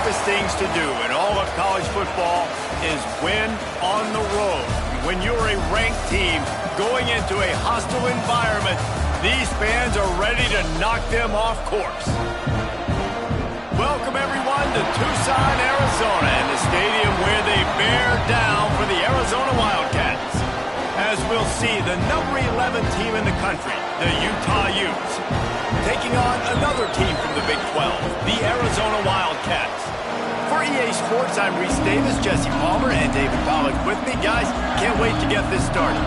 toughest things to do in all of college football is win on the road. When you're a ranked team going into a hostile environment, these fans are ready to knock them off course. Welcome, everyone, to Tucson, Arizona, and the stadium where they bear down for the Arizona Wildcats. As we'll see, the number 11 team in the country, the Utah Utes, taking on another team from the Big 12, the Arizona Wildcats. For EA Sports, I'm Reese Davis, Jesse Palmer, and David Pollack with me. Guys, can't wait to get this started.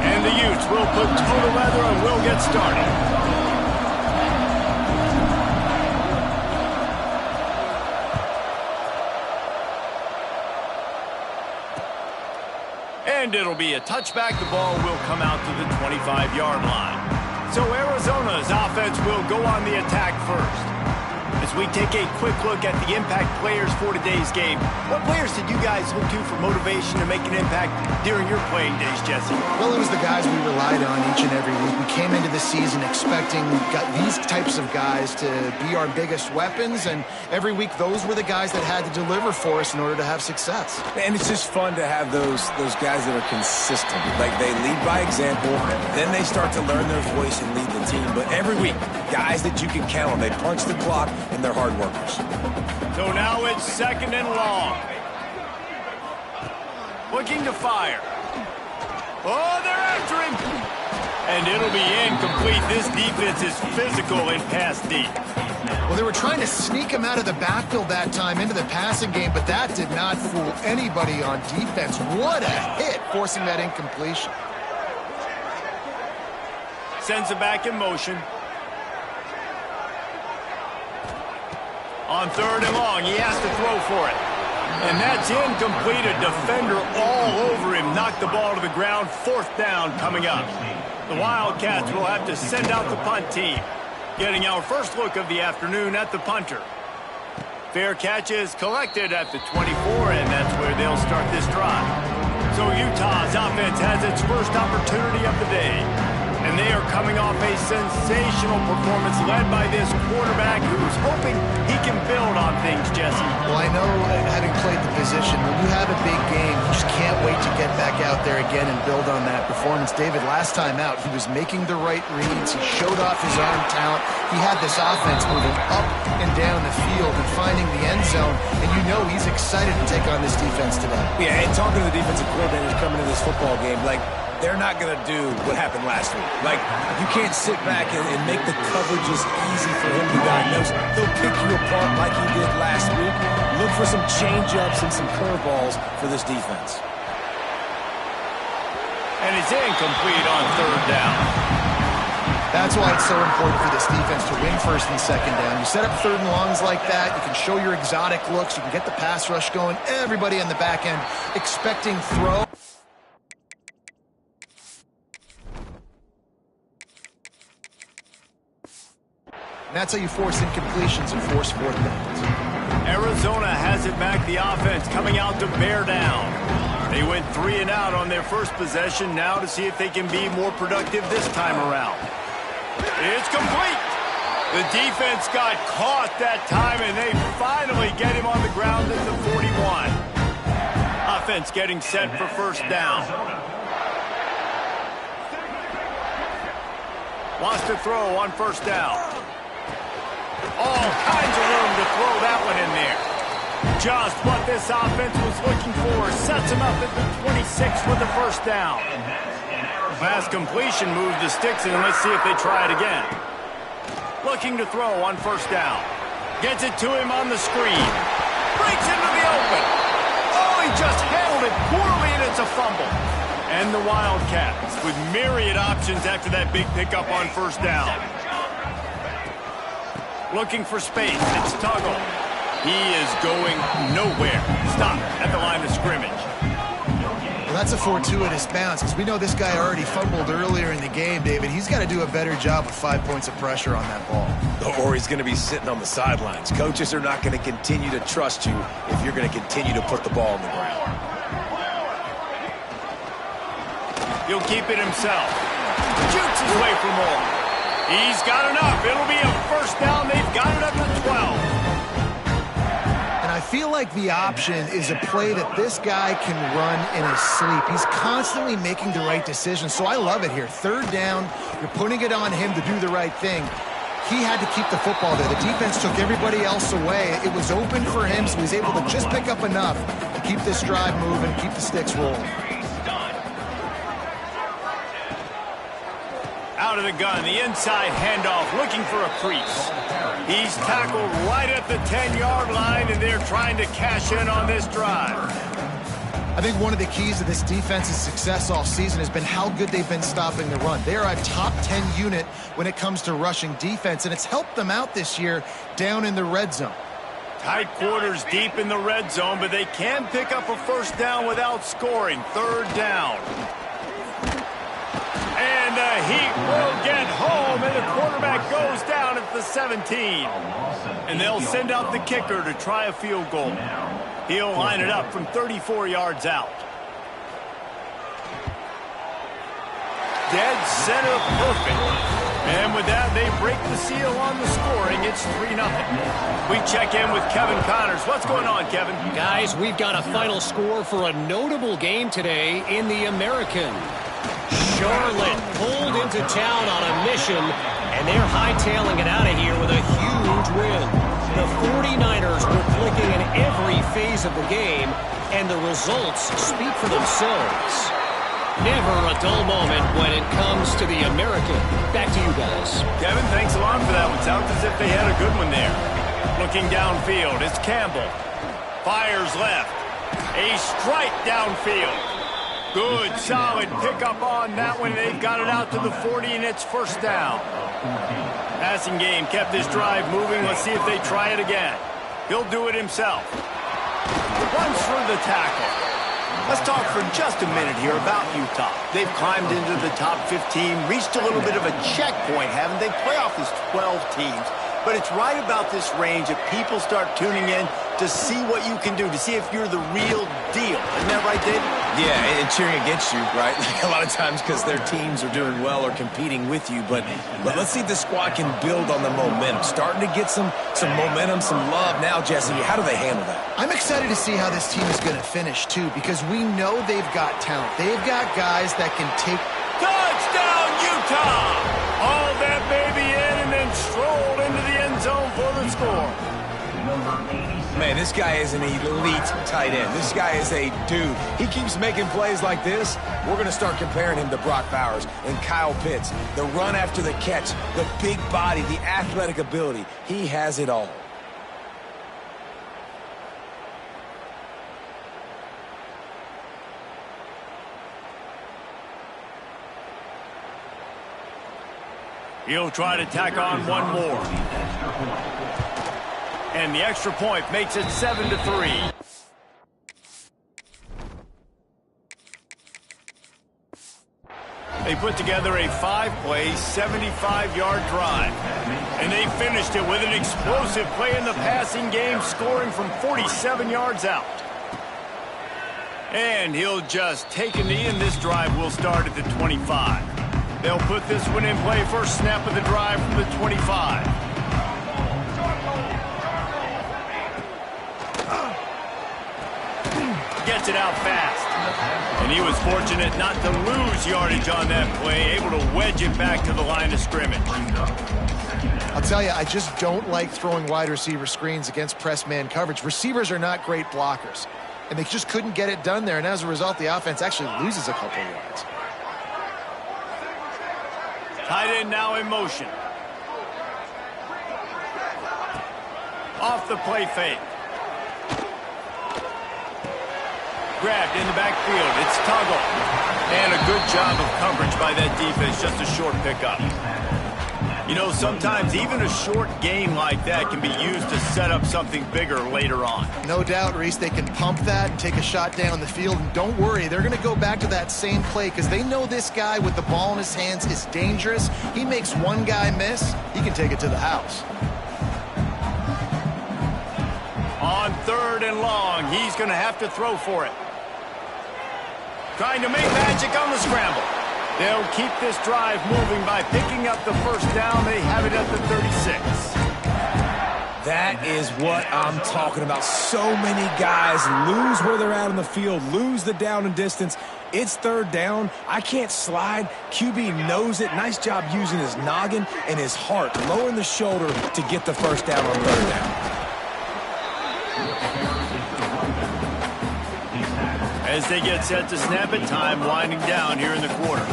And the Utes will put total weather and we'll get started. And it'll be a touchback. The ball will come out to the 25-yard line. So Arizona's offense will go on the attack first. As we take a quick look at the impact players for today's game, what players did you guys look to for motivation to make an impact during your playing days, Jesse? Well, it was the guys we relied on each and every week. We came into the season expecting these types of guys to be our biggest weapons, and every week those were the guys that had to deliver for us in order to have success. And it's just fun to have those guys that are consistent. Like, they lead by example, then they start to learn their voice and lead the team. But every week, guys that you can count on, they punch the clock, and they're hard workers. So now it's second and long. Looking to fire. Oh, they're after him. And it'll be incomplete. This defense is physical in pass deep. Well, they were trying to sneak him out of the backfield that time into the passing game, but that did not fool anybody on defense. What a hit, forcing that incompletion. Sends it back in motion. On third and long, he has to throw for it. And that's incomplete. A defender all over him. Knocked the ball to the ground. Fourth down coming up. The Wildcats will have to send out the punt team. Getting our first look of the afternoon at the punter. Fair catch is collected at the 24, and that's where they'll start this drive. So Utah's offense has its first opportunity of the day. And they are coming off a sensational performance led by this quarterback who's hoping he can build on things, Jesse. Well, I know, having played the position, when you have a big game, you just can't wait to get back out there again and build on that performance. David, last time out, he was making the right reads. He showed off his arm talent. He had this offense moving up and down the field and finding the end zone. And you know he's excited to take on this defense today. Yeah, and talking to the defensive coordinators coming into this football game, like, they're not going to do what happened last week. Like, you can't sit back and make the coverages easy for him to diagnose. They'll pick you apart like he did last week. Look for some change-ups and some curveballs for this defense. And it's incomplete on third down. That's why it's so important for this defense to win first and second down. You set up third and longs like that, you can show your exotic looks, you can get the pass rush going, everybody on the back end expecting throw. And that's how you force incompletions and force fourth downs. Arizona has it back, the offense coming out to bear down. They went 3 and out on their first possession, now to see if they can be more productive this time around. It's complete. The defense got caught that time, and they finally get him on the ground at the 41. Offense getting set for first down. Wants to throw on first down. All kinds of room to throw that one in there. Just what this offense was looking for. Sets him up at the 26 with the first down. Pass completion moves the sticks, and let's see if they try it again. Looking to throw on first down. Gets it to him on the screen. Breaks into the open. Oh, he just handled it poorly, and it's a fumble. And the Wildcats with myriad options after that big pickup on first down. Looking for space. It's Tuggle. He is going nowhere. Stop at the line of scrimmage. Well, that's a fortuitous bounce because we know this guy already fumbled earlier in the game, David. He's got to do a better job with 5 points of pressure on that ball. Or he's going to be sitting on the sidelines. Coaches are not going to continue to trust you if you're going to continue to put the ball on the ground. He'll keep it himself. Shoots his way for more. He's got enough. It'll be a first down. They've got it up to 12. And I feel like the option is a play that this guy can run in his sleep. He's constantly making the right decision, so I love it here. Third down, you're putting it on him to do the right thing. He had to keep the football there. The defense took everybody else away. It was open for him, so he was able to just pick up enough to keep this drive moving, keep the sticks rolling. Out of the gun, the inside handoff, looking for a crease. He's tackled right at the 10-yard line, and they're trying to cash in on this drive. I think one of the keys to this defense's success all season has been how good they've been stopping the run. They are a top 10 unit when it comes to rushing defense, and it's helped them out this year down in the red zone. Tight quarters deep in the red zone, but they can pick up a first down without scoring. Third down. And the Heat will get home, and the quarterback goes down at the 17. And they'll send out the kicker to try a field goal. He'll line it up from 34 yards out. Dead center perfect. And with that, they break the seal on the scoring. It's 3-0. We check in with Kevin Connors. What's going on, Kevin? Guys, we've got a final score for a notable game today in the American. Charlotte pulled into town on a mission, and they're hightailing it out of here with a huge win. The 49ers were clicking in every phase of the game, and the results speak for themselves. Never a dull moment when it comes to the American. Back to you guys. Kevin, thanks a lot for that one. Sounds as if they had a good one there. Looking downfield, it's Campbell. Fires left. A strike downfield. Good, solid pickup on that one. They've got it out to the 40, and it's first down. Passing game kept this drive moving. Let's see if they try it again. He'll do it himself. Runs through the tackle. Let's talk for just a minute here about Utah. They've climbed into the top 15, reached a little bit of a checkpoint, haven't they? Playoff is 12 teams. But it's right about this range that people start tuning in to see what you can do, to see if you're the real deal. Isn't that right, David? Yeah, and cheering against you, right? Like a lot of times because their teams are doing well or competing with you. But let's see if the squad can build on the momentum. Starting to get some momentum, some love. Now, Jesse, how do they handle that? I'm excited to see how this team is going to finish, too, because we know they've got talent. They've got guys that can take... Touchdown, Utah! All that baby in and then strolled into the end zone for the score. Man, this guy is an elite tight end. This guy is a dude. He keeps making plays like this. We're going to start comparing him to Brock Bowers and Kyle Pitts. The run after the catch, the big body, the athletic ability. He has it all. He'll try to tack on one more. And the extra point makes it 7-3. They put together a 5-play, 75-yard drive. And they finished it with an explosive play in the passing game, scoring from 47 yards out. And he'll just take a knee, and this drive will start at the 25. They'll put this one in play. First snap of the drive from the 25. Gets it out fast. And he was fortunate not to lose yardage on that play, able to wedge it back to the line of scrimmage. I'll tell you, I just don't like throwing wide receiver screens against press man coverage. Receivers are not great blockers, and they just couldn't get it done there, and as a result, the offense actually loses a couple yards. Tight end now in motion. Off the play fake. Grabbed in the backfield. It's Tuggle. And a good job of coverage by that defense. Just a short pickup. You know, sometimes even a short gain like that can be used to set up something bigger later on. No doubt, Reese, they can pump that and take a shot down the field. And don't worry, they're going to go back to that same play because they know this guy with the ball in his hands is dangerous. He makes one guy miss, he can take it to the house. On 3rd and long, he's going to have to throw for it. Trying to make magic on the scramble. They'll keep this drive moving by picking up the first down. They have it at the 36. That is what I'm talking about. So many guys lose where they're at on the field, lose the down and distance. It's third down. I can't slide. QB knows it. Nice job using his noggin and his heart, lowering the shoulder to get the first down on third down. As they get set to snap it, time winding down here in the quarter.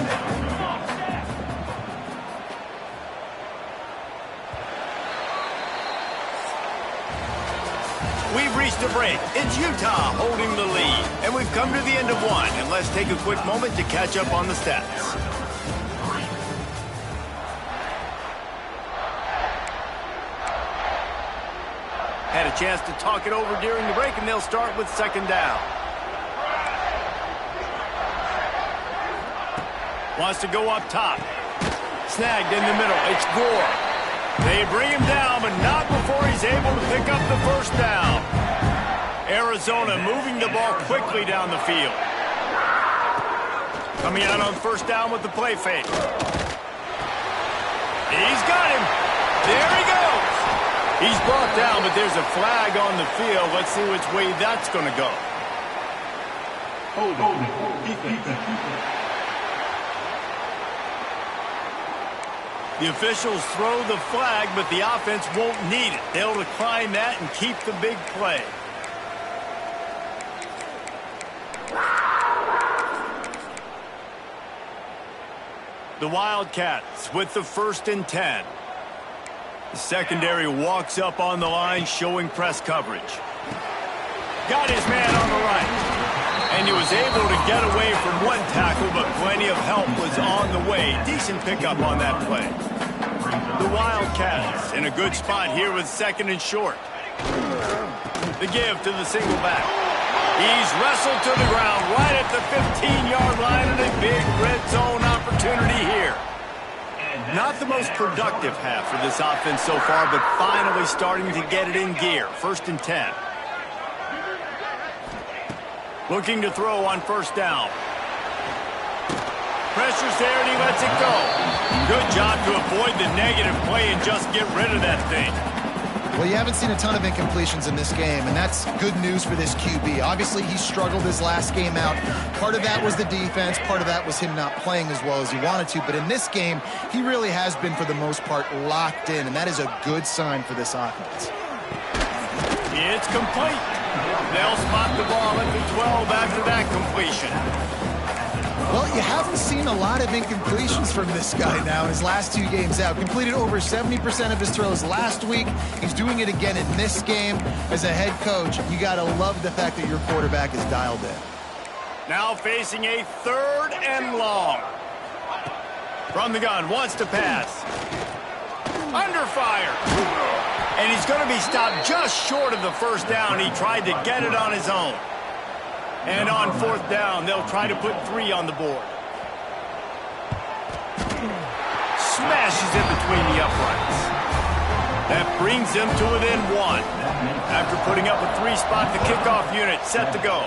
We've reached a break. It's Utah holding the lead. And we've come to the end of one. And let's take a quick moment to catch up on the stats. Had a chance to talk it over during the break, and they'll start with second down. Wants to go up top. Snagged in the middle. It's Gore. They bring him down, but not before he's able to pick up the first down. Arizona moving the ball quickly down the field. Coming out on first down with the play fake. He's got him. There he goes. He's brought down, but there's a flag on the field. Let's see which way that's going to go. The officials throw the flag, but the offense won't need it. They'll decline that and keep the big play. The Wildcats with the 1st and 10. The secondary walks up on the line, showing press coverage. Got his man on the right. And he was able to get away from one tackle, but plenty of help was on the way. Decent pickup on that play. The Wildcats in a good spot here with 2nd and short. The give to the single back. He's wrestled to the ground right at the 15-yard line, and a big red zone opportunity here. Not the most productive half for this offense so far, but finally starting to get it in gear. 1st and 10. Looking to throw on first down. Pressure's there, and he lets it go. Good job to avoid the negative play and just get rid of that thing. Well, you haven't seen a ton of incompletions in this game, and that's good news for this QB. Obviously, he struggled his last game out. Part of that was the defense. Part of that was him not playing as well as he wanted to. But in this game, he really has been, for the most part, locked in, and that is a good sign for this offense. It's complete. They'll spot the ball at the 12 after that completion. Well, you haven't seen a lot of incompletions from this guy now in his last 2 games out. Completed over 70% of his throws last week. He's doing it again in this game. As a head coach, you got to love the fact that your quarterback is dialed in. Now facing a 3rd and long. From the gun, wants to pass. Under fire. And he's going to be stopped just short of the first down. He tried to get it on his own. And on 4th down, they'll try to put 3 on the board. Smashes it between the uprights. That brings him to within 1. After putting up a 3-spot, the kickoff unit set to go.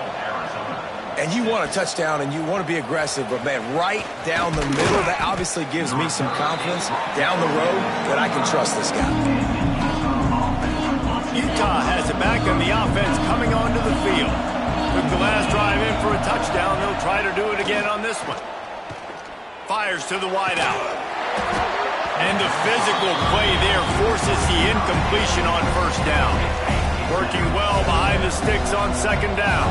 And you want a touchdown and you want to be aggressive, but man, right down the middle, that obviously gives me some confidence down the road that I can trust this guy. Utah has it back on the offense coming onto the field. Took the last drive in for a touchdown. They'll try to do it again on this one. Fires to the wideout. And the physical play there forces the incompletion on first down. Working well behind the sticks on 2nd down.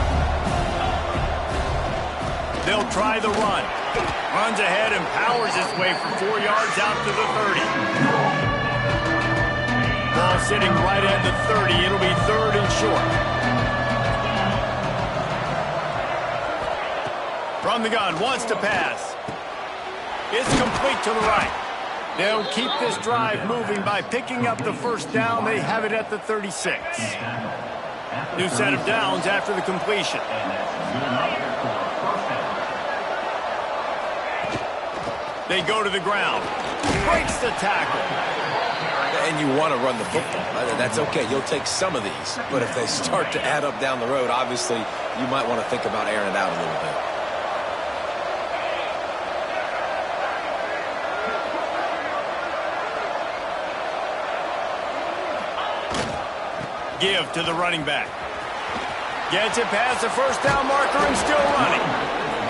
They'll try the run. Runs ahead and powers his way for 4 yards out to the 30. Ball sitting right at the 30. It'll be 3rd and short. From the gun, wants to pass. It's complete to the right. They'll keep this drive moving by picking up the first down. They have it at the 36. New set of downs after the completion. They go to the ground. Breaks the tackle. And you want to run the football. That's okay. You'll take some of these. But if they start to add up down the road, obviously, you might want to think about airing it out a little bit. give to the running back. Gets it past the first down marker and still running.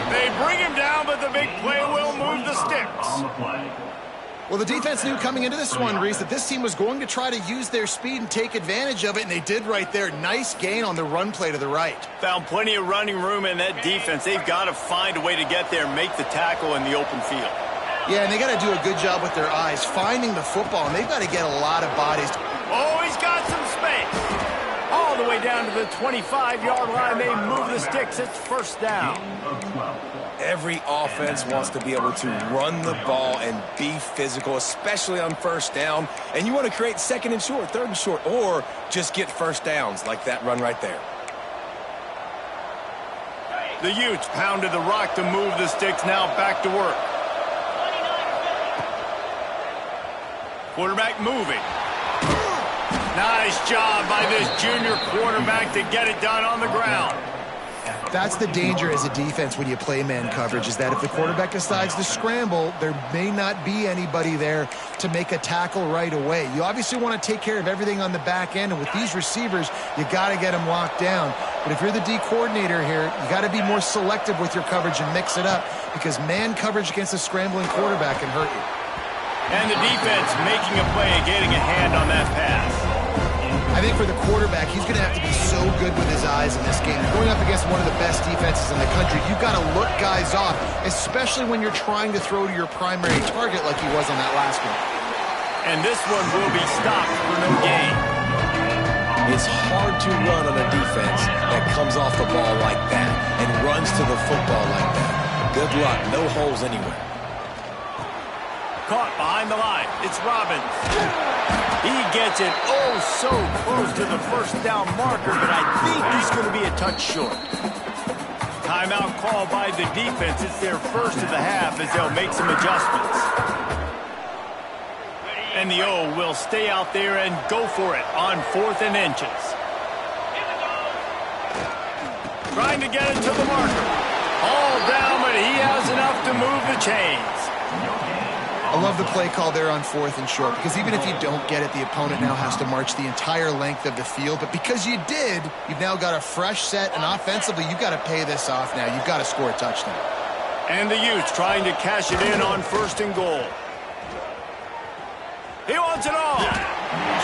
They bring him down, but the big play will move the sticks. Well, the defense knew coming into this one, Reese, that this team was going to try to use their speed and take advantage of it, and they did right there. Nice gain on the run play to the right. Found plenty of running room in that defense. They've got to find a way to get there and make the tackle in the open field. Yeah, and they got to do a good job with their eyes, finding the football, and they've got to get a lot of bodies. Oh, he's got some space. All the way down to the 25-yard line. They move the sticks. It's first down. Every offense wants to be able to run the ball and be physical, especially on first down. And you want to create second and short, third and short, or just get first downs like that run right there. The Utes pounded the rock to move the sticks. Now back to work. Quarterback moving. Nice job by this junior quarterback to get it done on the ground. That's the danger as a defense when you play man coverage, is that if the quarterback decides to scramble, there may not be anybody there to make a tackle right away. You obviously want to take care of everything on the back end, and with these receivers, you got to get them locked down. But if you're the D coordinator here, you got to be more selective with your coverage and mix it up, because man coverage against a scrambling quarterback can hurt you. And the defense making a play and getting a hand on that pass. I think for the quarterback, he's going to have to be so good with his eyes in this game. Going up against one of the best defenses in the country, you've got to look guys off, especially when you're trying to throw to your primary target like he was on that last one. And this one will be stopped for no gain. It's hard to run on a defense that comes off the ball like that and runs to the football like that. Good luck. No holes anywhere. Caught behind the line. It's Robbins. He gets it so close to the first down marker, but I think he's going to be a touch short. Timeout call by the defense. It's their first of the half as they'll make some adjustments. And the O will stay out there and go for it on 4th and inches. Trying to get it to the marker. All down, but he has enough to move the chains. I love the play call there on 4th and short, because even if you don't get it, the opponent now has to march the entire length of the field. But because you did, you've now got a fresh set, and offensively, you've got to pay this off now. You've got to score a touchdown. And the Utes trying to cash it in on 1st and goal. He wants it all.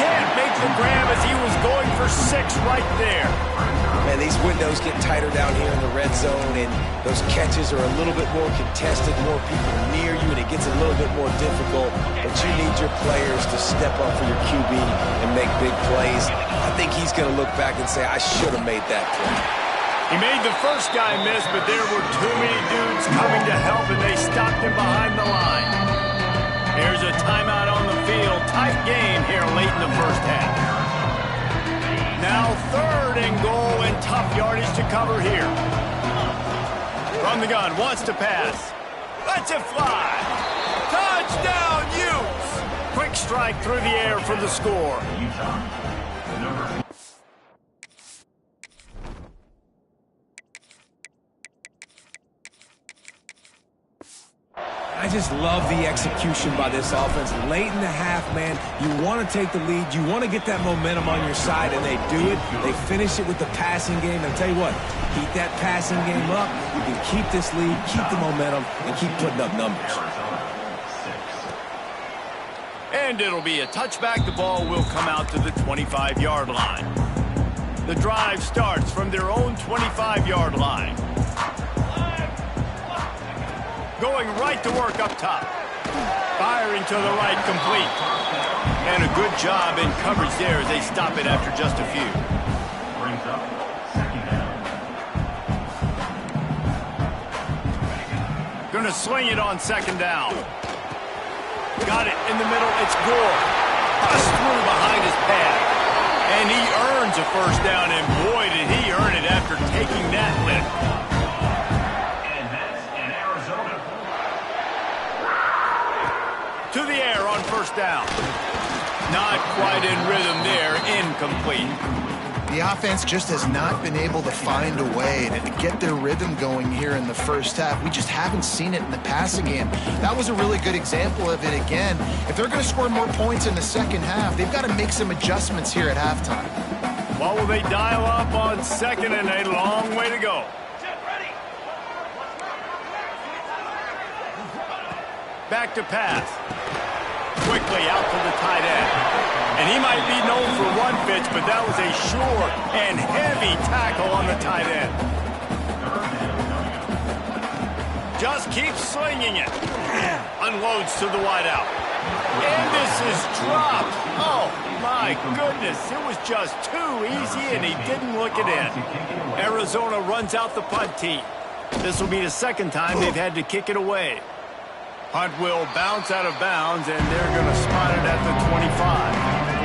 Can't make the grab as he was going for 6 right there. Man, these windows get tighter down here in the red zone, and those catches are a little bit more contested, more people near you, and it gets a little bit more difficult. But you need your players to step up for your QB and make big plays. I think he's going to look back and say, I should have made that play. He made the first guy miss, but there were too many dudes coming to help, and they stopped him behind the line. Here's a timeout on the field. Tight game here late in the first half. Now 3rd and goal, and tough yardage to cover here. From the gun, wants to pass. Lets it fly. Touchdown, Utes! Quick strike through the air for the score. I just love the execution by this offense. Late in the half, man, you want to take the lead. You want to get that momentum on your side, and they do it. They finish it with the passing game. And I'll tell you what, keep that passing game up. You can keep this lead, keep the momentum, and keep putting up numbers. And it'll be a touchback. The ball will come out to the 25-yard line. The drive starts from their own 25-yard line. Going right to work up top. Firing to the right, complete. And a good job in coverage there as they stop it after just a few. Gonna swing it on 2nd down. Got it in the middle, it's Gore. Bust through behind his pad. And he earns a first down, and boy, did he earn it after taking that lift. To the air on 1st down. Not quite in rhythm there, incomplete. The offense just has not been able to find a way to get their rhythm going here in the first half. We just haven't seen it in the passing game. That was a really good example of it again. If they're going to score more points in the second half, they've got to make some adjustments here at halftime. What will they dial up on second and a long way to go? Back to pass. Quickly out to the tight end. And he might be known for one pitch, but that was a sure and heavy tackle on the tight end. Just keeps slinging it. Unloads to the wideout. And this is dropped. Oh, my goodness. It was just too easy, and he didn't look it in. Arizona runs out the punt team. This will be the second time they've had to kick it away. Punt will bounce out of bounds, and they're going to spot it at the 25.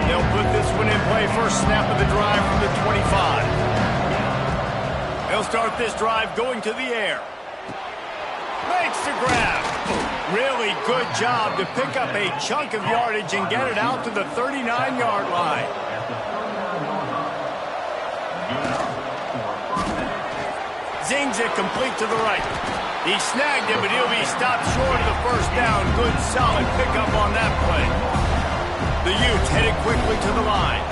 They'll put this one in play. First snap of the drive from the 25. They'll start this drive going to the air. Makes the grab. Really good job to pick up a chunk of yardage and get it out to the 39-yard line. Zings it complete to the right. He snagged it, but he'll be stopped short of the first down. Good, solid pickup on that play. The Utes headed quickly to the line.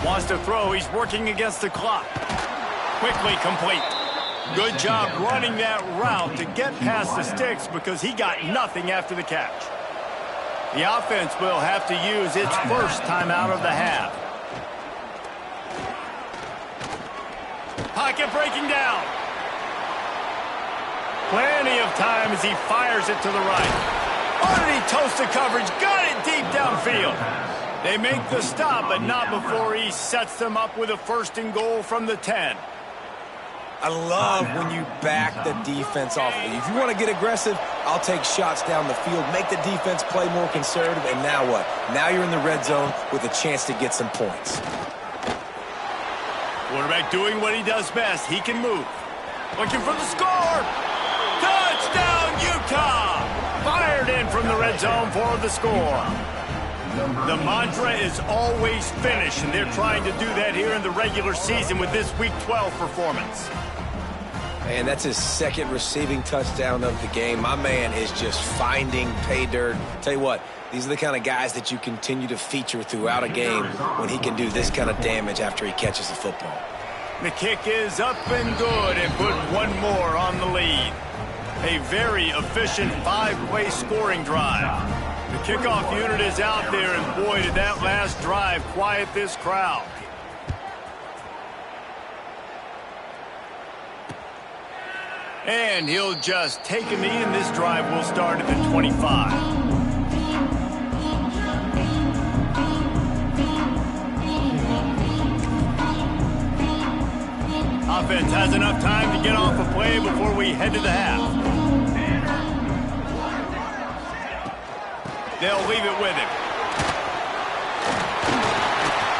Wants to throw. He's working against the clock. Quickly complete. Good job running that route to get past the sticks because he got nothing after the catch. The offense will have to use its first timeout of the half. Pocket breaking down. Plenty of time as he fires it to the right. Already toasted coverage. Got it deep downfield. They make the stop, but not before he sets them up with a first and goal from the 10. I love when you back the defense off of you. If you want to get aggressive, I'll take shots down the field, make the defense play more conservative, and now what? Now you're in the red zone with a chance to get some points. Quarterback doing what he does best. He can move. Looking for the score. Touchdown, Utah! Fired in from the red zone for the score. The mantra is always finish, and they're trying to do that here in the regular season with this Week 12 performance. Man, that's his second receiving touchdown of the game. My man is just finding pay dirt. Tell you what, these are the kind of guys that you continue to feature throughout a game when he can do this kind of damage after he catches the football. The kick is up and good and put one more on the lead. A very efficient 5-play scoring drive. The kickoff unit is out there, and boy, did that last drive quiet this crowd. And he'll just take a knee, and this drive will start at the 25. Offense has enough time to get off a play before we head to the half. They'll leave it with him.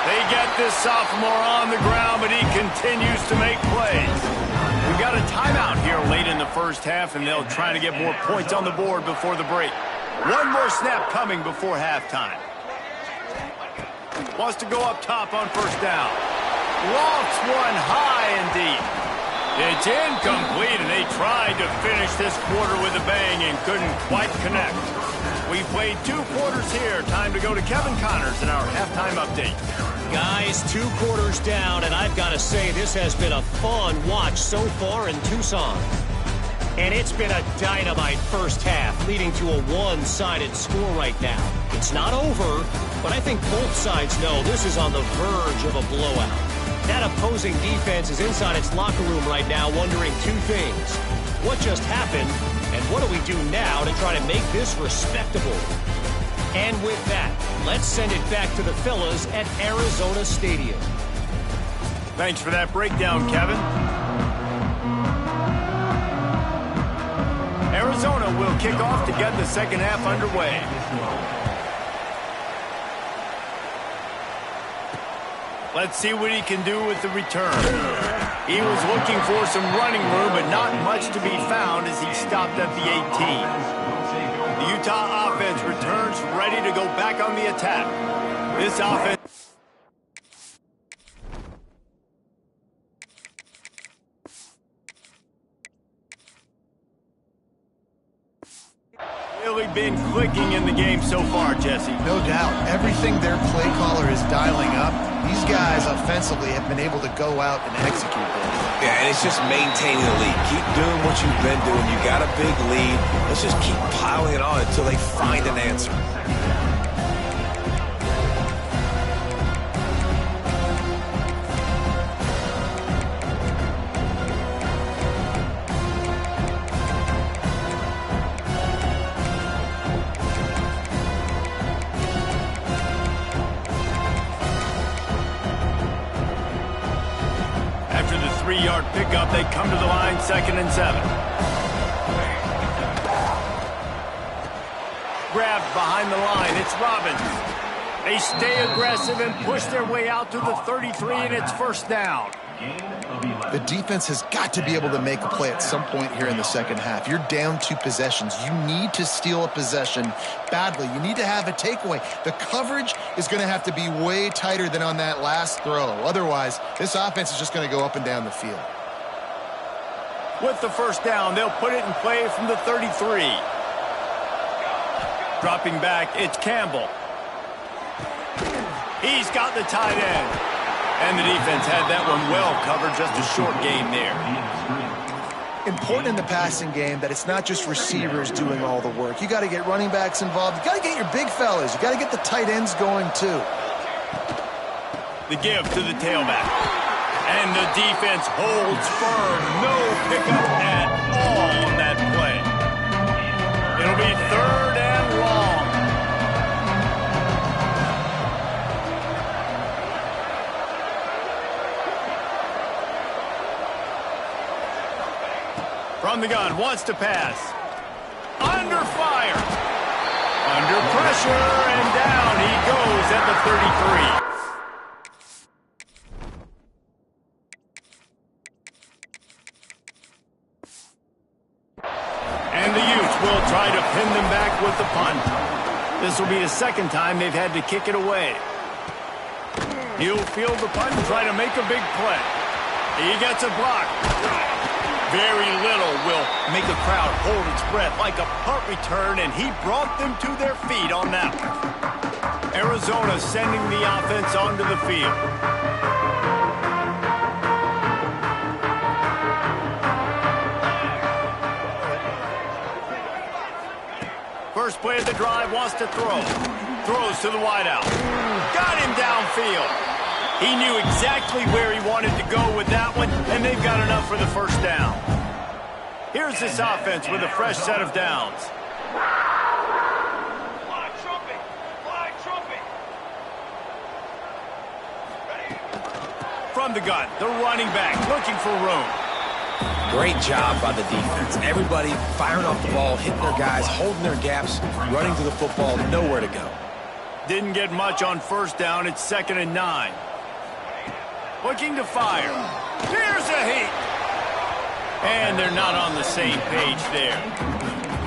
They get this sophomore on the ground, but he continues to make plays. We've got a timeout here late in the first half, and they'll try to get more points on the board before the break. One more snap coming before halftime. Wants to go up top on first down. Lofts one high and deep. It's incomplete, and they tried to finish this quarter with a bang and couldn't quite connect. We played 2 quarters here. Time to go to Kevin Connors in our halftime update. Guys, 2 quarters down, and I've got to say this has been a fun watch so far in Tucson. And it's been a dynamite first half, leading to a one-sided score right now. It's not over, but I think both sides know this is on the verge of a blowout. That opposing defense is inside its locker room right now wondering 2 things. What just happened, and what do we do now to try to make this respectable? And with that, let's send it back to the fellas at Arizona Stadium. Thanks for that breakdown, Kevin. Arizona will kick off to get the second half underway. Let's see what he can do with the return. He was looking for some running room, but not much to be found as he stopped at the 18. The Utah offense returns ready to go back on the attack. This offense will really been clicking in the game so far, Jesse. No doubt. Everything their play caller is dialing up, these guys offensively have been able to go out and execute this. Yeah, and it's just maintaining the lead. Keep doing what you've been doing. You got a big lead. Let's just keep piling it on until they find an answer. After the 3-yard pickup, they come to the line, 2nd and 7. Grabbed behind the line, it's Robbins. They stay aggressive and push their way out to the 33, and it's 1st down. The defense has got to be able to make a play at some point here in the second half. You're down 2 possessions. You need to steal a possession badly. You need to have a takeaway. The coverage is going to have to be way tighter than on that last throw. Otherwise, this offense is just going to go up and down the field. With the 1st down, they'll put it in play from the 33. Dropping back, it's Campbell. He's got the tight end. And the defense had that one well covered, just a short game there. Important in the passing game that it's not just receivers doing all the work. You got to get running backs involved. You got to get your big fellas. You got to get the tight ends going too. The give to the tailback. And the defense holds firm. No pickup at all on that play. It'll be 3rd and long. From the gun, wants to pass. Under fire. Under pressure, and down he goes at the 33. And the Utes will try to pin them back with the punt. This will be the 2nd time they've had to kick it away. He'll field the punt and try to make a big play. He gets a block. Very little will make a crowd hold its breath like a punt return, and he brought them to their feet on that one. Arizona sending the offense onto the field. First play of the drive, wants to throw. Throws to the wideout. Got him downfield. He knew exactly where he wanted to go with that one, and they've got enough for the 1st down. Here's this offense with a fresh set of downs. Fly trumpet! Fly trumpet! From the gun, the running back looking for room. Great job by the defense. Everybody firing off the ball, hitting their guys, holding their gaps, running to the football, nowhere to go. Didn't get much on 1st down. It's 2nd and 9. Looking to fire. Here's a heat. And they're not on the same page there.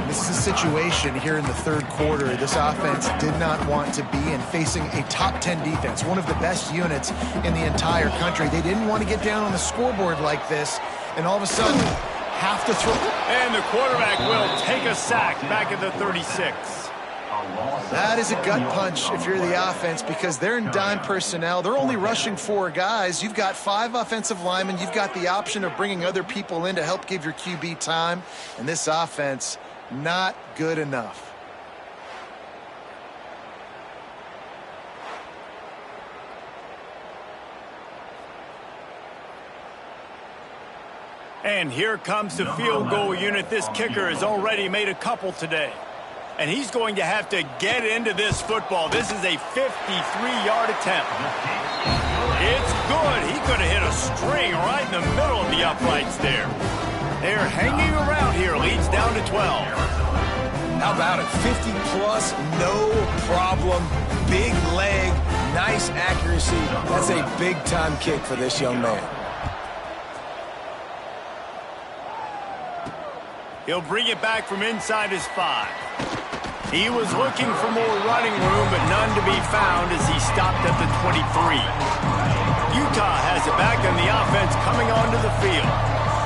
This is a situation here in the 3rd quarter this offense did not want to be in, facing a top 10 defense, one of the best units in the entire country. They didn't want to get down on the scoreboard like this, and all of a sudden have to throw. And the quarterback will take a sack back at the 36. That is a gut punch if you're the offense, because they're in dime personnel. They're only rushing 4 guys. You've got 5 offensive linemen. You've got the option of bringing other people in to help give your QB time. And this offense, not good enough. And here comes the field goal unit. This kicker has already made a couple today. And he's going to have to get into this football. This is a 53-yard attempt. It's good. He could have hit a string right in the middle of the uprights there. They're hanging around here. Leads down to 12. How about it? 50-plus, no problem. Big leg, nice accuracy. That's a big-time kick for this young man. He'll bring it back from inside his 5. He was looking for more running room, but none to be found as he stopped at the 23. Utah has it back, and the offense coming onto the field.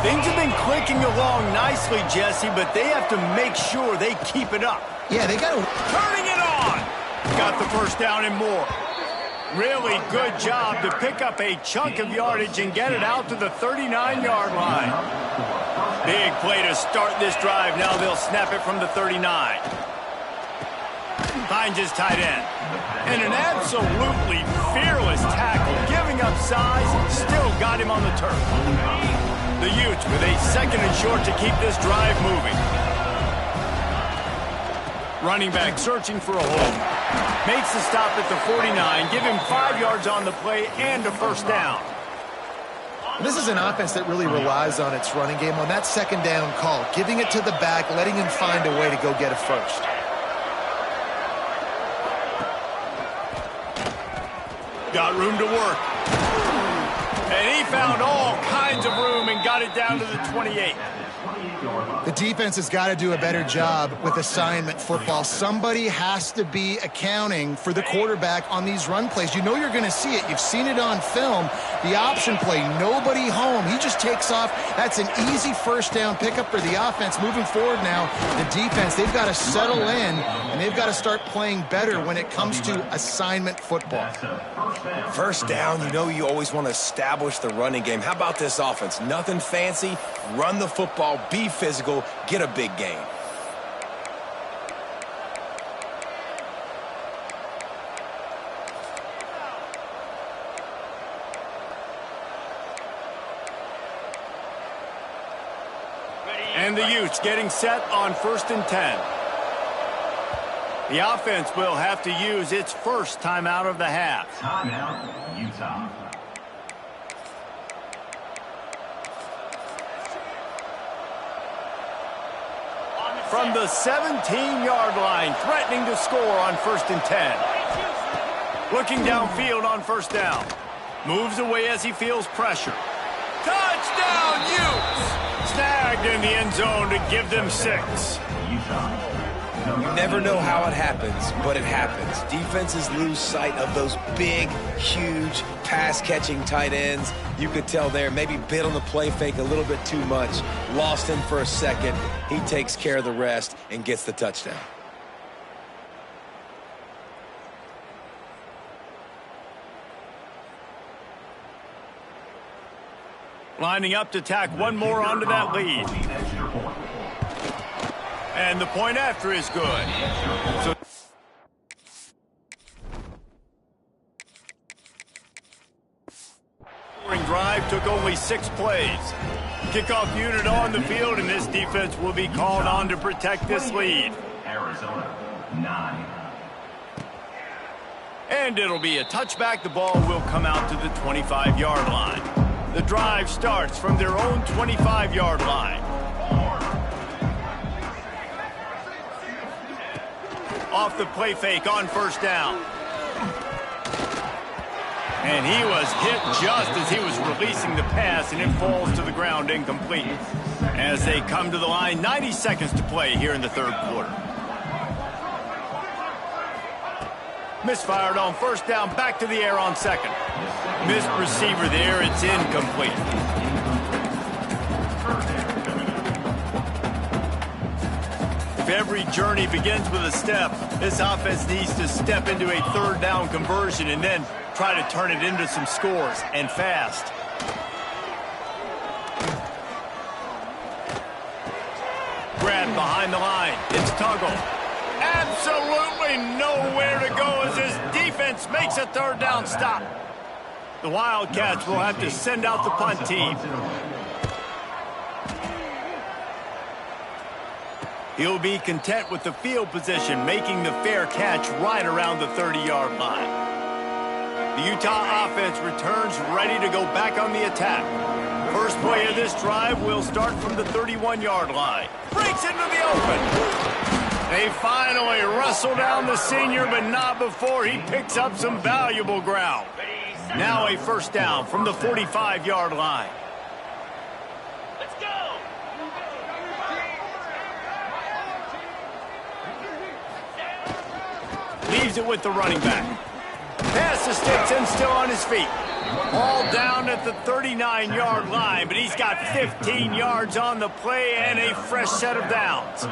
Things have been clicking along nicely, Jesse, but they have to make sure they keep it up. Yeah, they got to... Turning it on! Got the first down and more. Really good job to pick up a chunk of yardage and get it out to the 39-yard line. Big play to start this drive. Now they'll snap it from the 39. Finds his tight end. And an absolutely fearless tackle, giving up size, still got him on the turf. The Utes with a 2nd and short to keep this drive moving. Running back searching for a hole. Makes the stop at the 49, give him 5 yards on the play and a first down. This is an offense that really relies on its running game on that 2nd down call, giving it to the back, letting him find a way to go get a first. Got room to work. And he found all kinds of room and got it down to the 28. The defense has got to do a better job with assignment football. Somebody has to be accounting for the quarterback on these run plays. You know you're going to see it. You've seen it on film. The option play, nobody home. He just takes off. That's an easy first down pickup for the offense. Moving forward now, the defense, they've got to settle in, and they've got to start playing better when it comes to assignment football. First down, you know you always want to establish the running game. How about this offense? Nothing fancy. Run the football, be physical, get a big gain. And the Utes getting set on 1st and 10. The offense will have to use its first timeout of the half. Timeout, Utah. From the 17-yard line, threatening to score on 1st and 10. Looking downfield on 1st down. Moves away as he feels pressure. Touchdown, Utes! Snagged in the end zone to give them 6. You never know how it happens, but it happens. Defenses lose sight of those big, huge, pass-catching tight ends. You could tell there, maybe bit on the play fake a little bit too much. Lost him for a second. He takes care of the rest and gets the touchdown. Lining up to tack one more onto that lead. And the point after is good. So drive took only 6 plays. Kickoff unit on the field, and this defense will be called on to protect this lead. Arizona, 9. And it'll be a touchback. The ball will come out to the 25-yard line. The drive starts from their own 25-yard line. Off the play fake on 1st down. And he was hit just as he was releasing the pass, and it falls to the ground incomplete. As they come to the line, 90 seconds to play here in the 3rd quarter. Misfired on 1st down, back to the air on 2nd. Missed receiver there, it's incomplete. If every journey begins with a step, this offense needs to step into a 3rd down conversion and then try to turn it into some scores, and fast. Grab behind the line. It's Tuggle. Absolutely nowhere to go as this defense makes a 3rd down stop. The Wildcats will have to send out the punt team. He'll be content with the field position, making the fair catch right around the 30-yard line. The Utah offense returns ready to go back on the attack. First play of this drive will start from the 31-yard line. Breaks into the open. They finally wrestle down the senior, but not before he picks up some valuable ground. Now a 1st down from the 45-yard line. Let's go! Leaves it with the running back. Pass the sticks and still on his feet. All down at the 39-yard line, but he's got 15 yards on the play and a fresh set of downs.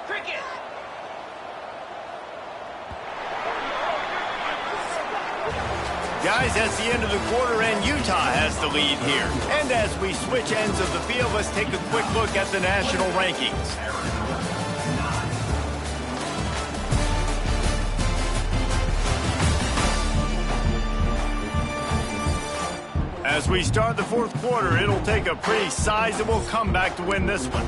Cricket. Guys, that's the end of the quarter, and Utah has the lead here. And as we switch ends of the field, let's take a quick look at the national rankings. As we start the fourth quarter, it'll take a pretty sizable comeback to win this one.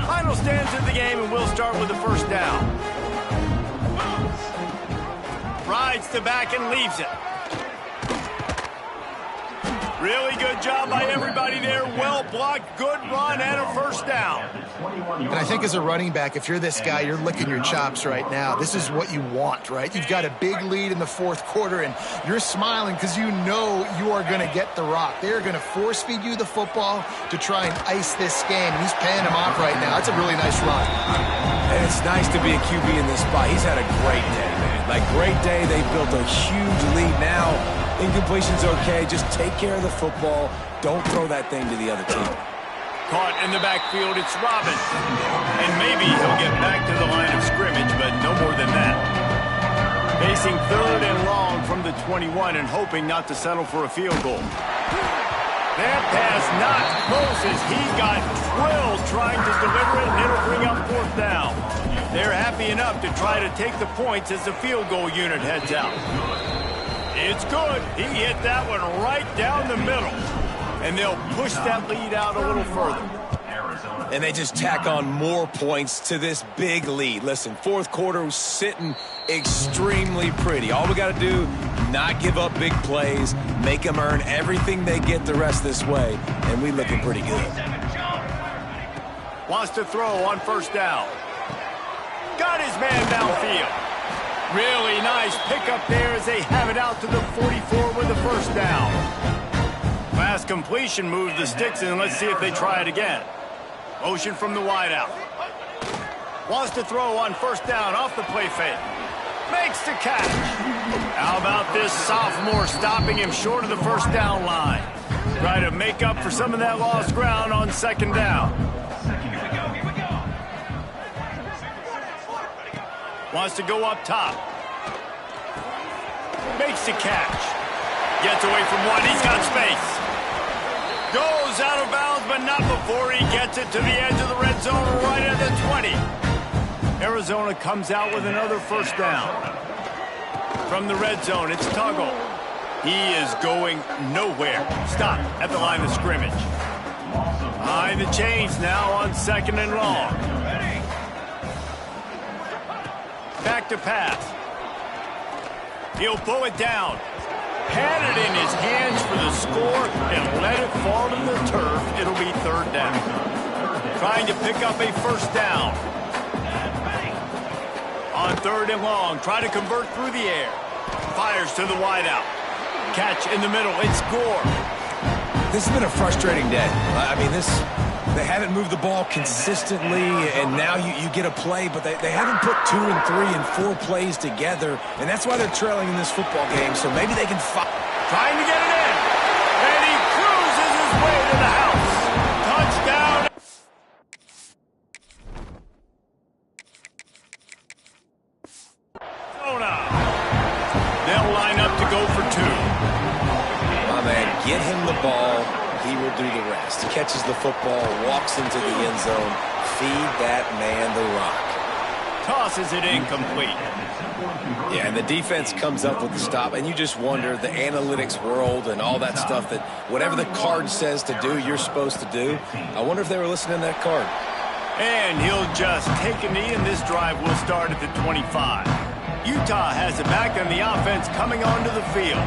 Final stands of the game, and we'll start with the first down. Rides the back and leaves it. Really good job by everybody there. Well blocked, good run, and a first down. And I think as a running back, if you're this guy, you're licking your chops right now. This is what you want, right? You've got a big lead in the fourth quarter, and you're smiling because you know you are going to get the rock. They're going to force feed you the football to try and ice this game. He's paying him off right now. It's a really nice run. And it's nice to be a QB in this spot. He's had a great day, man. Like, great day. They built a huge lead now. Incompletion's okay. Just take care of the football. Don't throw that thing to the other team. Caught in the backfield, it's Robbins. And maybe he'll get back to the line of scrimmage, but no more than that. Facing third and long from the 21 and hoping not to settle for a field goal. That pass not close as he got drilled trying to deliver it, and it'll bring up fourth down. They're happy enough to try to take the points as the field goal unit heads out. It's good. He hit that one right down the middle. And they'll push that lead out a little further. And they just tack on more points to this big lead. Listen, fourth quarter was sitting extremely pretty. All we got to do, not give up big plays, make them earn everything they get the rest this way, and we looking pretty good. Wants to throw on first down. Got his man downfield. Really nice pickup there as they have it out to the 44 with the first down. Last completion moves the sticks, and let's see if they try it again. Motion from the wideout. Wants to throw on first down off the play fake. Makes the catch. How about this sophomore stopping him short of the first down line? Try to make up for some of that lost ground on second down. Wants to go up top. Makes the catch. Gets away from one. He's got space. Goes out of bounds, but not before he gets it to the edge of the red zone right at the 20. Arizona comes out with another first down. From the red zone, it's Tuggle. He is going nowhere. Stop at the line of scrimmage. Behind the chains now on second and long. Back to pass. He'll pull it down. Had it in his hands for the score and let it fall to the turf. It'll be third down. Trying to pick up a first down. On third and long, try to convert through the air. Fires to the wideout. Catch in the middle. It's Gore. This has been a frustrating day. I mean, they haven't moved the ball consistently, and now you get a play, but they haven't put 2 and 3 and 4 plays together, and that's why they're trailing in this football game, so maybe they can fight. Trying to get it in, and he cruises his way to the house. Touchdown. They'll line up to go for 2. My man, get him the ball. He will do the rest. He catches the football, walks into the end zone. Feed that man the rock. Tosses it incomplete. Yeah, and the defense comes up with the stop, and you just wonder, the analytics world and all that stuff, that whatever the card says to do, you're supposed to do. I wonder if they were listening to that card. And he'll just take a knee, and this drive will start at the 25. Utah has it back on the offense coming onto the field.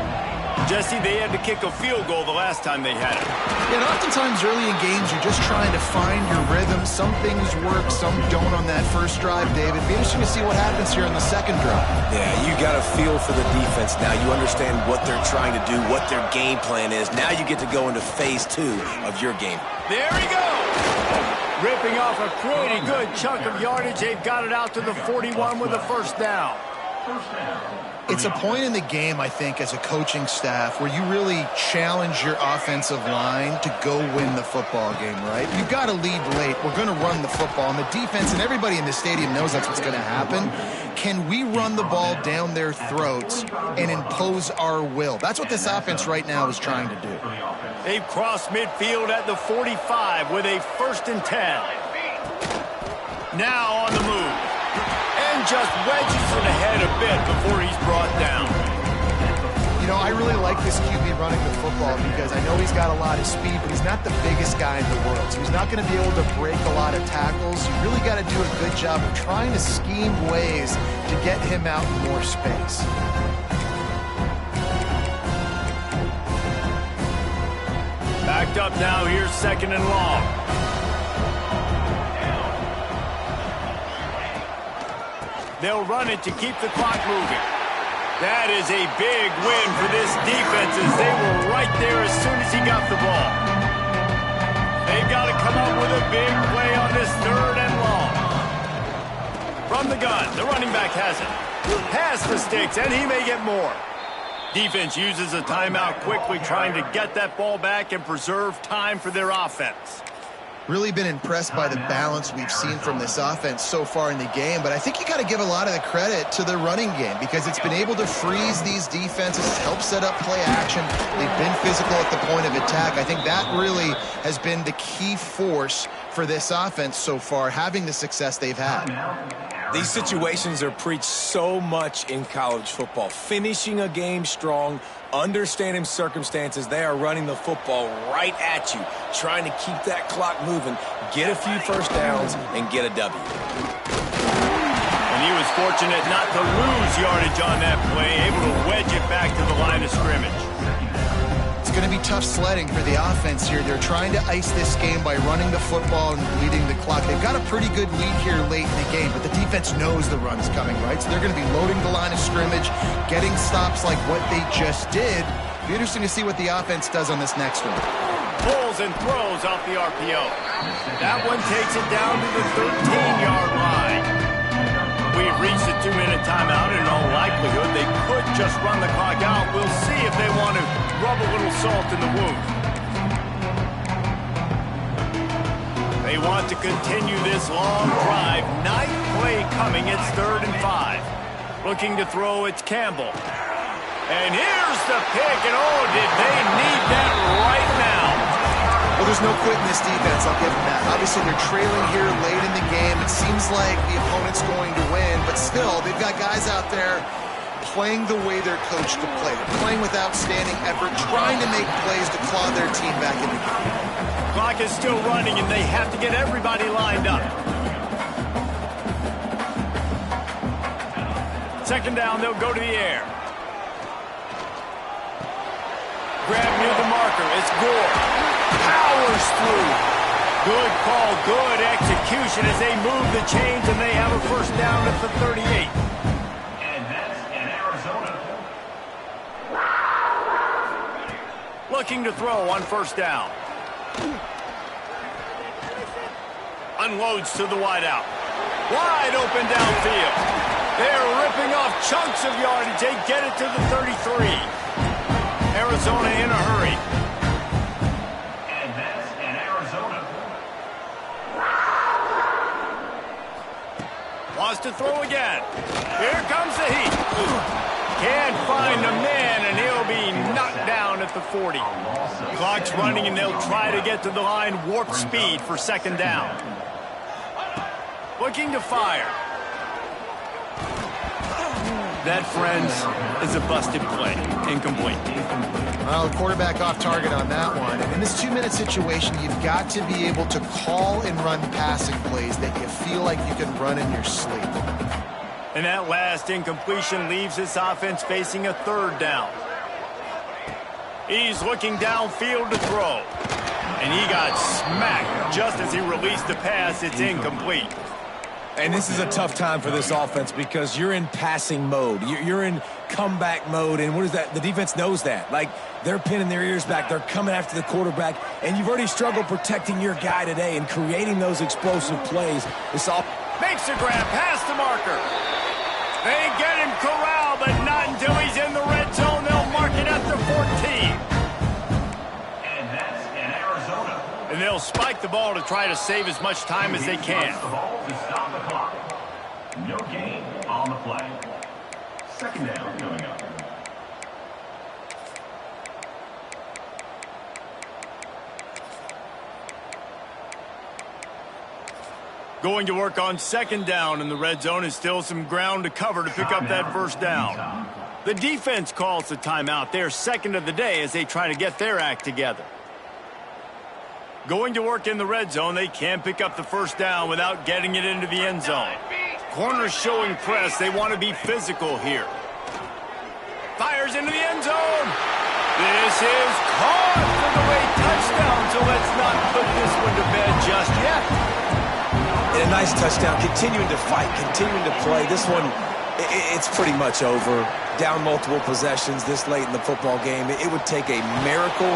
Jesse, they had to kick a field goal the last time they had it. And oftentimes early in games, you're just trying to find your rhythm. Some things work, some don't on that first drive, David. Be interesting to see what happens here on the second drive. Yeah, you got a feel for the defense now. You understand what they're trying to do, what their game plan is. Now you get to go into phase 2 of your game. There he goes! Ripping off a pretty good chunk of yardage. They've got it out to the 41 with a first down. It's a point in the game, I think, as a coaching staff where you really challenge your offensive line to go win the football game, right? You've got to lead late. We're going to run the football. And the defense and everybody in the stadium knows that's what's going to happen. Can we run the ball down their throats and impose our will? That's what this offense right now is trying to do. They've crossed midfield at the 45 with a 1st and 10. Now on the move. And just wedges it ahead a bit before he's brought down. You know, I really like this QB running the football because I know he's got a lot of speed, but he's not the biggest guy in the world. So he's not going to be able to break a lot of tackles. You really got to do a good job of trying to scheme ways to get him out in more space. Backed up now, here's 2nd and long. They'll run it to keep the clock moving. That is a big win for this defense as they were right there as soon as he got the ball. They've got to come up with a big play on this 3rd and long. From the gun, the running back has it. Past the sticks, and he may get more. Defense uses a timeout quickly, trying to get that ball back and preserve time for their offense. Really been impressed by the balance we've seen from this offense so far in the game, but I think you got to give a lot of the credit to the running game because it's been able to freeze these defenses, help set up play action. They've been physical at the point of attack. I think that really has been the key force for this offense so far, having the success they've had. These situations are preached so much in college football. Finishing a game strong, understanding circumstances. They are running the football right at you, trying to keep that clock moving, get a few 1st downs, and get a W. And he was fortunate not to lose yardage on that play, able to wedge it back to the line of scrimmage. It's going to be tough sledding for the offense here. They're trying to ice this game by running the football and bleeding the clock. They've got a pretty good lead here late in the game, but the defense knows the run's coming, right? So they're going to be loading the line of scrimmage, getting stops like what they just did. It'll be interesting to see what the offense does on this next one. Pulls and throws off the RPO. That one takes it down to the 13-yard line. We've reached the 2-minute timeout, and in all likelihood, they could just run the clock out. We'll see if they want to rub a little salt in the wound. They want to continue this long drive. 9th play coming. It's 3rd and 5. Looking to throw, it's Campbell. And here's the pick, and oh, did they need that right now. Well, there's no quit in this defense, I'll give them that. Obviously, they're trailing here late in the game. It seems like the opponent's going to win, but still, they've got guys out there playing the way they're coached to play. They're playing with outstanding effort, trying to make plays to claw their team back in the game. Clock is still running, and they have to get everybody lined up. 2nd down, they'll go to the air. Grab near the marker, it's Gore. Powers through. Good call, good execution as they move the chains, and they have a 1st down at the 38. And that's in Arizona. Looking to throw on 1st down. Unloads to the wideout. Wide open downfield. They're ripping off chunks of yardage. They get it to the 33. Arizona in a hurry. And that's in Arizona. Wants to throw again. Here comes the heat. Can't find a man, and he'll be knocked down at the 40. Clock's running, and they'll try to get to the line warp speed for 2nd down. Looking to fire. That, friends, is a busted play. Incomplete. Well, the quarterback off target on that one. And in this 2-minute situation, you've got to be able to call and run passing plays that you feel like you can run in your sleep. And that last incompletion leaves this offense facing a 3rd down. He's looking downfield to throw. And he got smacked just as he released the pass. It's incomplete. And this is a tough time for this offense because you're in passing mode. You're in comeback mode, and what is that? The defense knows that. Like, they're pinning their ears back. They're coming after the quarterback, and you've already struggled protecting your guy today and creating those explosive plays. Makes a grab past the marker. They get him corralled, but not until till he's in the red zone. They'll mark it at the 14. And that's an Arizona. And they'll spike the ball to try to save as much time as they can. The ball to stop the clock. No gain on the play. Second down coming up. Going to work on second down in the red zone is still some ground to cover to pick up that first down. The defense calls the timeout. They're second of the day as they try to get their act together. Going to work in the red zone, they can't pick up the first down without getting it into the end zone. Corners showing press. They want to be physical here. Fires into the end zone. This is caught for the late touchdown, so let's not put this one to bed just yet. And a nice touchdown, continuing to fight, continuing to play. This one, it's pretty much over. Down multiple possessions this late in the football game. It would take a miracle.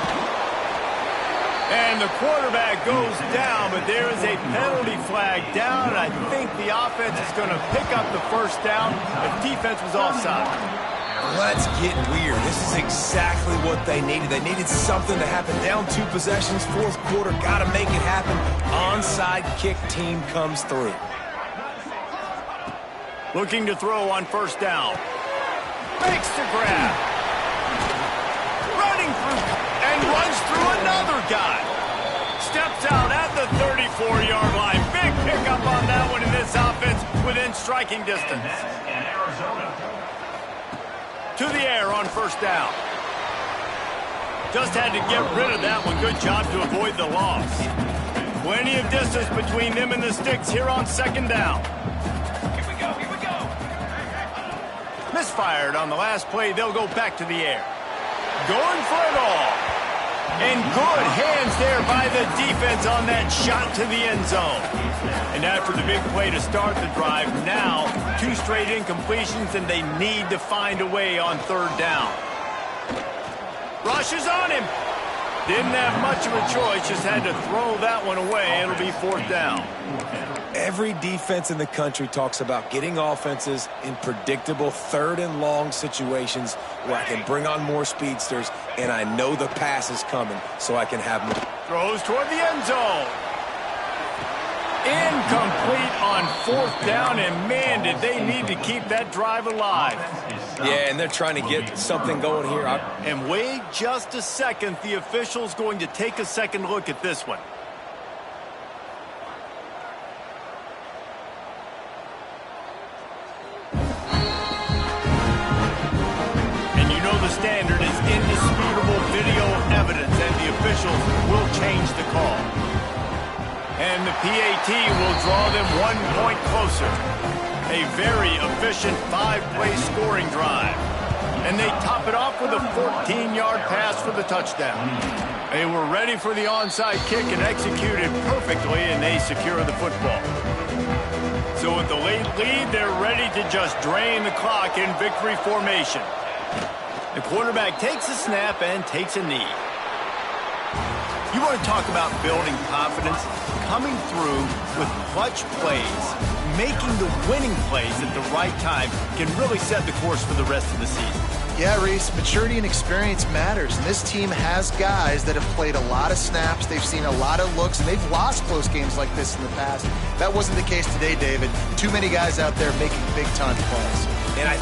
And the quarterback goes down, but there is a penalty flag down. I think the offense is going to pick up the first down if defense was offside. Let's get weird. This is exactly what they needed. They needed something to happen. Down 2 possessions, fourth quarter, got to make it happen. Onside kick team comes through. Looking to throw on first down. Makes the grab. Running through and runs through another guy. Steps out at the 34-yard line. Big pickup on that one in this offense within striking distance. And Arizona. To the air on first down. Just had to get rid of that one. Good job to avoid the loss. Plenty of distance between them and the sticks here on second down. Here we go, here we go. Misfired on the last play. They'll go back to the air. Going for it all. And good hands there by the defense on that shot to the end zone. And after the big play to start the drive, now 2 straight incompletions, and they need to find a way on third down. Rushes on him. Didn't have much of a choice, just had to throw that one away. It'll be fourth down. Every defense in the country talks about getting offenses in predictable third and long situations where I can bring on more speedsters and I know the pass is coming so I can have more. Throws toward the end zone. Incomplete on fourth down, and man, did they need to keep that drive alive. Yeah, and they're trying to get something going here. And wait just a second. The official's going to take a second look at this one. And you know the standard is indisputable video evidence, and the officials will change the call. And the PAT will draw them 1 point closer. A very efficient 5-play scoring drive. And they top it off with a 14-yard pass for the touchdown. They were ready for the onside kick and executed perfectly, and they secure the football. So with the late lead, they're ready to just drain the clock in victory formation. The quarterback takes a snap and takes a knee. You want to talk about building confidence? Coming through with clutch plays, making the winning plays at the right time can really set the course for the rest of the season. Yeah, Reese, maturity and experience matters, and this team has guys that have played a lot of snaps, they've seen a lot of looks, and they've lost close games like this in the past. That wasn't the case today, David. Too many guys out there making big-time plays. And I